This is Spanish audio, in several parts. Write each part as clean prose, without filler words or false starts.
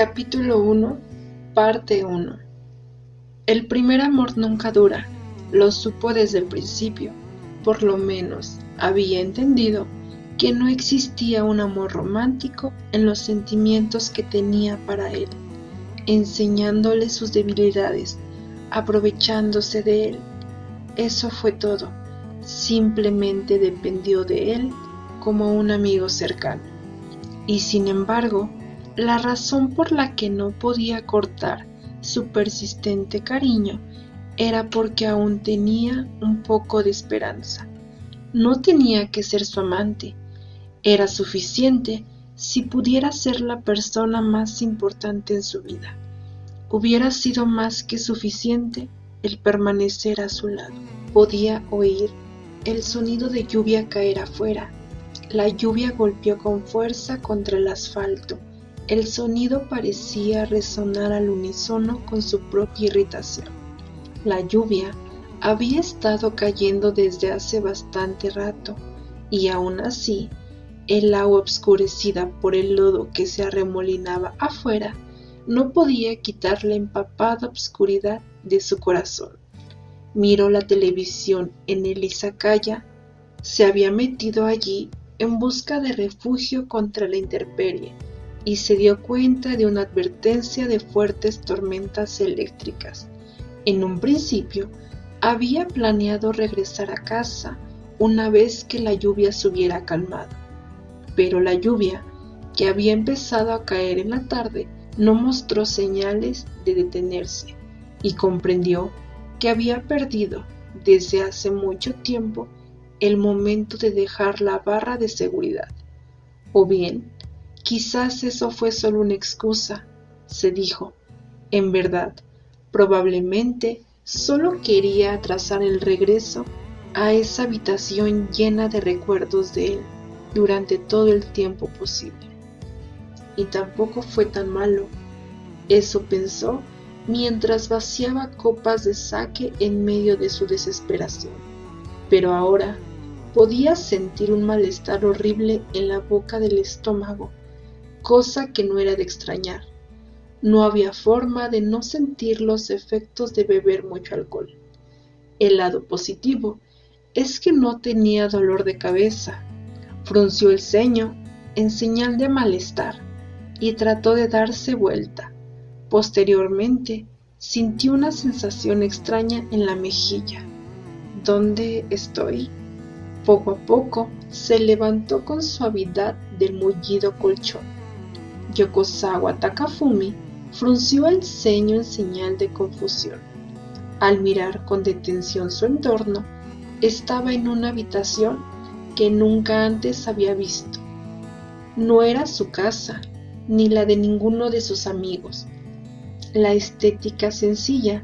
Capítulo 1, Parte 1. El primer amor nunca dura, lo supo desde el principio. Por lo menos había entendido que no existía un amor romántico en los sentimientos que tenía para él, enseñándole sus debilidades, aprovechándose de él. Eso fue todo. Simplemente dependió de él como un amigo cercano. Y sin embargo, la razón por la que no podía cortar su persistente cariño era porque aún tenía un poco de esperanza. No tenía que ser su amante. Era suficiente si pudiera ser la persona más importante en su vida. Hubiera sido más que suficiente el permanecer a su lado. Podía oír el sonido de lluvia caer afuera. La lluvia golpeó con fuerza contra el asfalto. El sonido parecía resonar al unísono con su propia irritación. La lluvia había estado cayendo desde hace bastante rato, y aún así, el agua obscurecida por el lodo que se arremolinaba afuera no podía quitar la empapada obscuridad de su corazón. Miró la televisión en el izakaya. Se había metido allí en busca de refugio contra la intemperie y se dio cuenta de una advertencia de fuertes tormentas eléctricas. En un principio, había planeado regresar a casa una vez que la lluvia se hubiera calmado, pero la lluvia, que había empezado a caer en la tarde, no mostró señales de detenerse y comprendió que había perdido desde hace mucho tiempo el momento de dejar la barra de seguridad. O bien, quizás eso fue solo una excusa, se dijo. En verdad, probablemente solo quería atrasar el regreso a esa habitación llena de recuerdos de él durante todo el tiempo posible. Y tampoco fue tan malo, eso pensó mientras vaciaba copas de sake en medio de su desesperación. Pero ahora podía sentir un malestar horrible en la boca del estómago, cosa que no era de extrañar. No había forma de no sentir los efectos de beber mucho alcohol. El lado positivo es que no tenía dolor de cabeza. Frunció el ceño en señal de malestar y trató de darse vuelta. Posteriormente, sintió una sensación extraña en la mejilla. ¿Dónde estoy? Poco a poco se levantó con suavidad del mullido colchón. Yokosawa Takafumi frunció el ceño en señal de confusión. Al mirar con detención su entorno, estaba en una habitación que nunca antes había visto. No era su casa, ni la de ninguno de sus amigos. La estética sencilla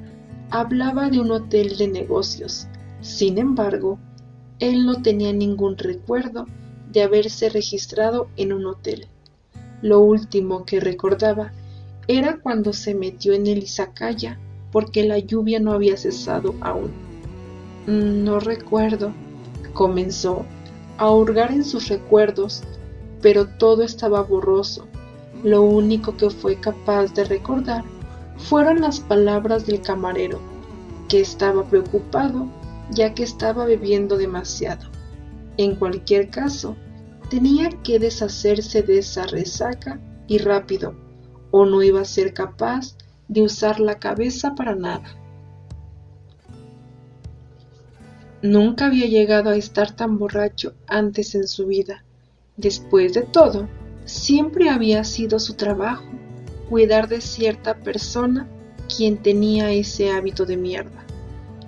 hablaba de un hotel de negocios. Sin embargo, él no tenía ningún recuerdo de haberse registrado en un hotel. Lo último que recordaba era cuando se metió en el izakaya porque la lluvia no había cesado aún. No recuerdo, comenzó a hurgar en sus recuerdos, pero todo estaba borroso. Lo único que fue capaz de recordar fueron las palabras del camarero, que estaba preocupado ya que estaba bebiendo demasiado. En cualquier caso, tenía que deshacerse de esa resaca y rápido, o no iba a ser capaz de usar la cabeza para nada. Nunca había llegado a estar tan borracho antes en su vida. Después de todo, siempre había sido su trabajo cuidar de cierta persona quien tenía ese hábito de mierda.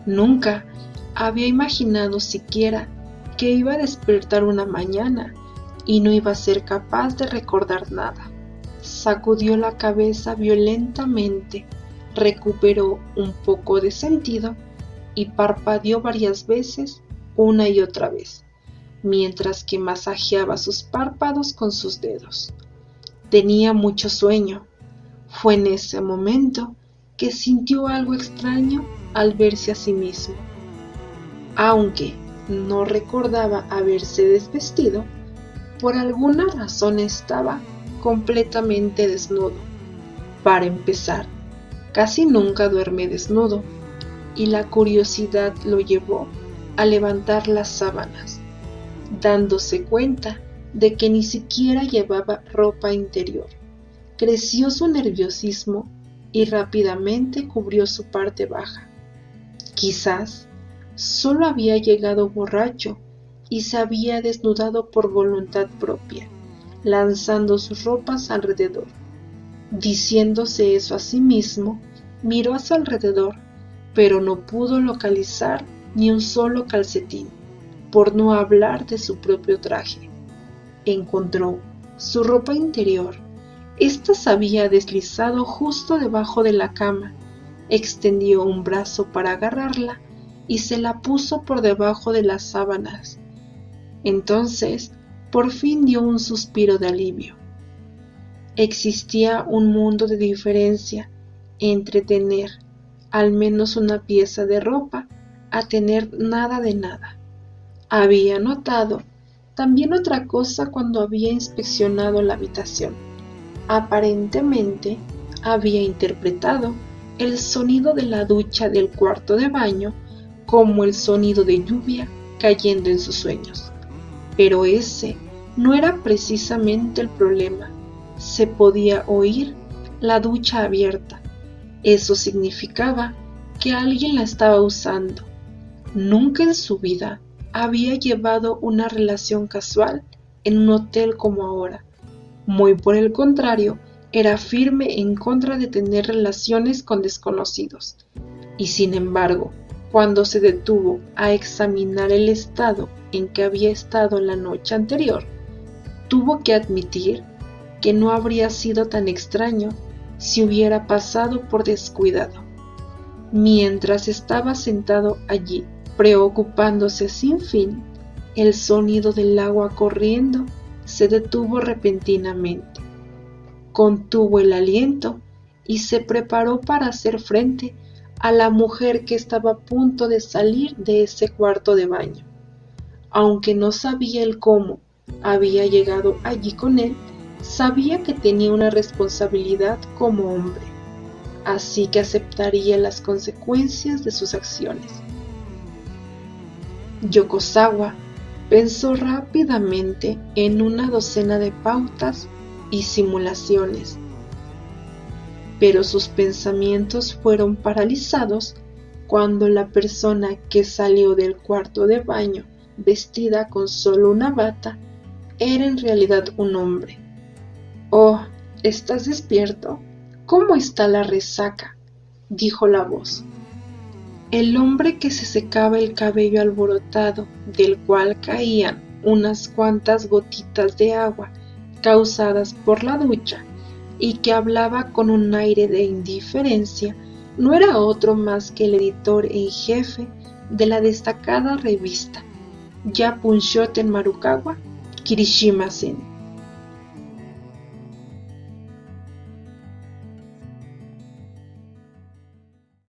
Nunca había imaginado siquiera que iba a despertar una mañana y no iba a ser capaz de recordar nada. Sacudió la cabeza violentamente, recuperó un poco de sentido y parpadeó varias veces, una y otra vez, mientras que masajeaba sus párpados con sus dedos. Tenía mucho sueño. Fue en ese momento que sintió algo extraño al verse a sí mismo. Aunque no recordaba haberse desvestido, por alguna razón estaba completamente desnudo. Para empezar, casi nunca duerme desnudo, y la curiosidad lo llevó a levantar las sábanas, dándose cuenta de que ni siquiera llevaba ropa interior. Creció su nerviosismo y rápidamente cubrió su parte baja. Quizás solo había llegado borracho y se había desnudado por voluntad propia, lanzando sus ropas alrededor. Diciéndose eso a sí mismo, miró a su alrededor, pero no pudo localizar ni un solo calcetín, por no hablar de su propio traje. Encontró su ropa interior. Esta se había deslizado justo debajo de la cama. Extendió un brazo para agarrarla y se la puso por debajo de las sábanas. Entonces, por fin dio un suspiro de alivio. Existía un mundo de diferencia entre tener al menos una pieza de ropa a tener nada de nada. Había notado también otra cosa cuando había inspeccionado la habitación. Aparentemente había interpretado el sonido de la ducha del cuarto de baño como el sonido de lluvia cayendo en sus sueños. Pero ese no era precisamente el problema. Se podía oír la ducha abierta. Eso significaba que alguien la estaba usando. Nunca en su vida había llevado una relación casual en un hotel como ahora. Muy por el contrario, era firme en contra de tener relaciones con desconocidos. Y sin embargo, cuando se detuvo a examinar el estado en que había estado la noche anterior, tuvo que admitir que no habría sido tan extraño si hubiera pasado por descuidado. Mientras estaba sentado allí, preocupándose sin fin, el sonido del agua corriendo se detuvo repentinamente. Contuvo el aliento y se preparó para hacer frente a la mujer que estaba a punto de salir de ese cuarto de baño. Aunque no sabía el cómo había llegado allí con él, sabía que tenía una responsabilidad como hombre, así que aceptaría las consecuencias de sus acciones. Yokosawa pensó rápidamente en una docena de pautas y simulaciones, pero sus pensamientos fueron paralizados cuando la persona que salió del cuarto de baño vestida con solo una bata era en realidad un hombre. «Oh, ¿estás despierto? ¿Cómo está la resaca?», dijo la voz. El hombre, que se secaba el cabello alborotado, del cual caían unas cuantas gotitas de agua causadas por la ducha, y que hablaba con un aire de indiferencia, no era otro más que el editor en jefe de la destacada revista Japan Shoten Marukawa Kirishima-sen.